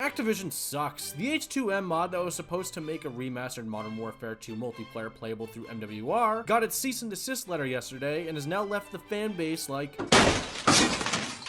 Activision sucks. The H2M mod that was supposed to make a remastered Modern Warfare 2 multiplayer playable through MWR got its cease and desist letter yesterday and has now left the fan base like...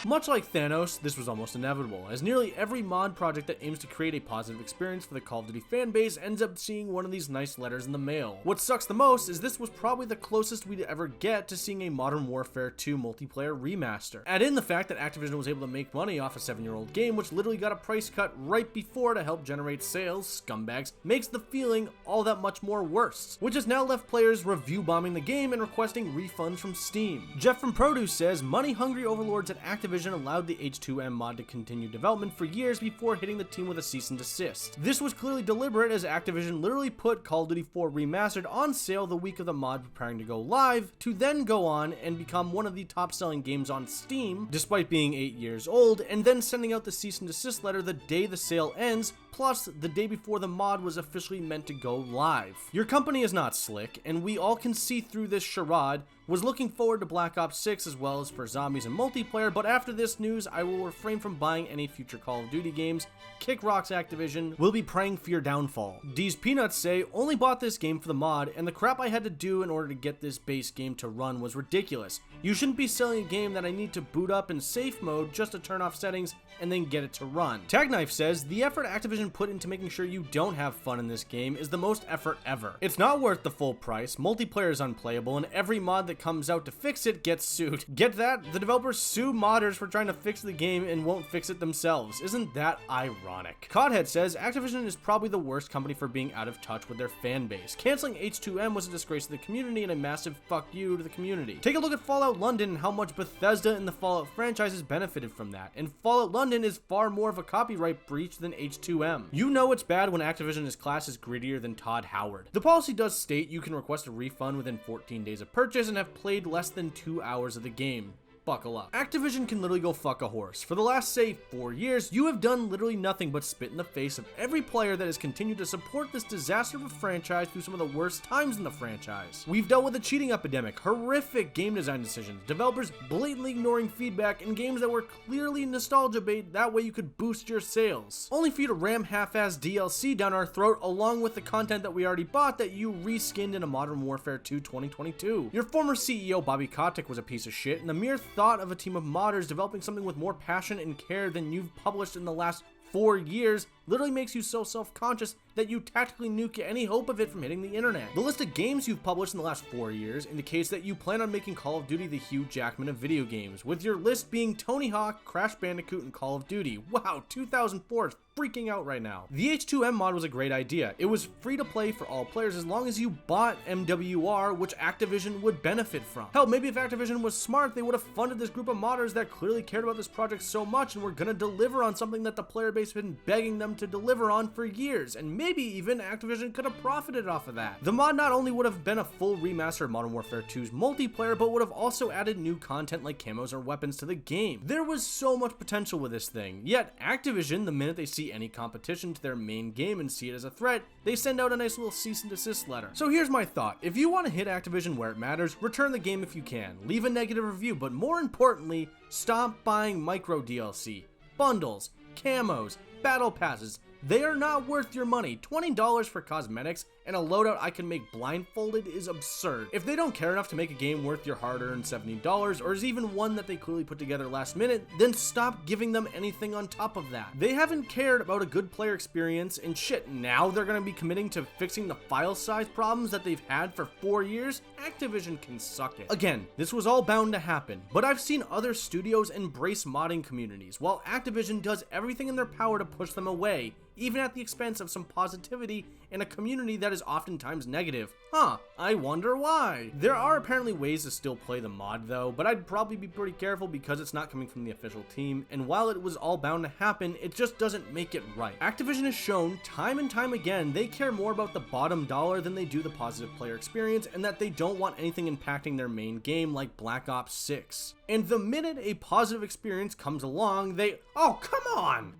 Much like Thanos, this was almost inevitable, as nearly every mod project that aims to create a positive experience for the Call of Duty fanbase ends up seeing one of these nice letters in the mail. What sucks the most is this was probably the closest we'd ever get to seeing a Modern Warfare 2 multiplayer remaster. Add in the fact that Activision was able to make money off a 7-year-old game which literally got a price cut right before to help generate sales, scumbags, makes the feeling all that much more worse, which has now left players review bombing the game and requesting refunds from Steam. Jeff from Produce says, money-hungry overlords at Activision allowed the H2M mod to continue development for years before hitting the team with a cease and desist. This was clearly deliberate, as Activision literally put Call of Duty 4 Remastered on sale the week of the mod preparing to go live, to then go on and become one of the top selling games on Steam, despite being 8 years old, and then sending out the cease and desist letter the day the sale ends, plus the day before the mod was officially meant to go live. Your company is not slick, and we all can see through this charade. Was looking forward to Black Ops 6 as well as for zombies and multiplayer, but after this news, I will refrain from buying any future Call of Duty games. Kick rocks, Activision. We'll be praying for your downfall. D's Peanuts say, only bought this game for the mod, and the crap I had to do in order to get this base game to run was ridiculous. You shouldn't be selling a game that I need to boot up in safe mode just to turn off settings and then get it to run. Tagknife says, the effort Activision put into making sure you don't have fun in this game is the most effort ever. It's not worth the full price, multiplayer is unplayable, and every mod that comes out to fix it gets sued. Get that? The developers sue modders for trying to fix the game and won't fix it themselves. Isn't that ironic? Codhead says, Activision is probably the worst company for being out of touch with their fan base. Canceling H2M was a disgrace to the community and a massive fuck you to the community. Take a look at Fallout London and how much Bethesda and the Fallout franchises benefited from that, and Fallout London is far more of a copyright breach than H2M. You know it's bad when Activision is classed as grittier than Todd Howard. The policy does state you can request a refund within 14 days of purchase and have played less than 2 hours of the game. Buckle up. Activision can literally go fuck a horse. For the last, say, 4 years, you have done literally nothing but spit in the face of every player that has continued to support this disaster of a franchise through some of the worst times in the franchise. We've dealt with a cheating epidemic, horrific game design decisions, developers blatantly ignoring feedback, and games that were clearly nostalgia bait, that way you could boost your sales. Only for you to ram half-ass DLC down our throat along with the content that we already bought that you reskinned in a Modern Warfare 2 2022. Your former CEO Bobby Kotick was a piece of shit, and the mere thought of a team of modders developing something with more passion and care than you've published in the last 4 years literally makes you so self-conscious that you tactically nuke any hope of it from hitting the internet. The list of games you've published in the last 4 years indicates that you plan on making Call of Duty the Hugh Jackman of video games, with your list being Tony Hawk, Crash Bandicoot, and Call of Duty. Wow, 2004 is freaking out right now. The H2M mod was a great idea. It was free to play for all players as long as you bought MWR, which Activision would benefit from. Hell, maybe if Activision was smart, they would have funded this group of modders that clearly cared about this project so much and were gonna deliver on something that the player base had been begging them to deliver on for years, and maybe even Activision could have profited off of that. The mod not only would have been a full remaster of Modern Warfare 2's multiplayer, but would have also added new content like camos or weapons to the game. There was so much potential with this thing, yet Activision, the minute they see any competition to their main game and see it as a threat, they send out a nice little cease and desist letter. So here's my thought. If you want to hit Activision where it matters, return the game if you can. Leave a negative review, but more importantly, stop buying micro DLC, bundles, camos, battle passes. They are not worth your money. $20 for cosmetics and a loadout I can make blindfolded is absurd. If they don't care enough to make a game worth your hard-earned $70, or is even one that they clearly put together last minute, then stop giving them anything on top of that. They haven't cared about a good player experience, and shit, now they're gonna be committing to fixing the file size problems that they've had for 4 years? Activision can suck it. Again, this was all bound to happen, but I've seen other studios embrace modding communities, while Activision does everything in their power to push them away, even at the expense of some positivity in a community that is oftentimes negative. I wonder why. There are apparently ways to still play the mod though, but I'd probably be pretty careful because it's not coming from the official team, and while it was all bound to happen, it just doesn't make it right. Activision has shown time and time again they care more about the bottom dollar than they do the positive player experience, and that they don't want anything impacting their main game like Black Ops 6. And the minute a positive experience comes along, oh, come on!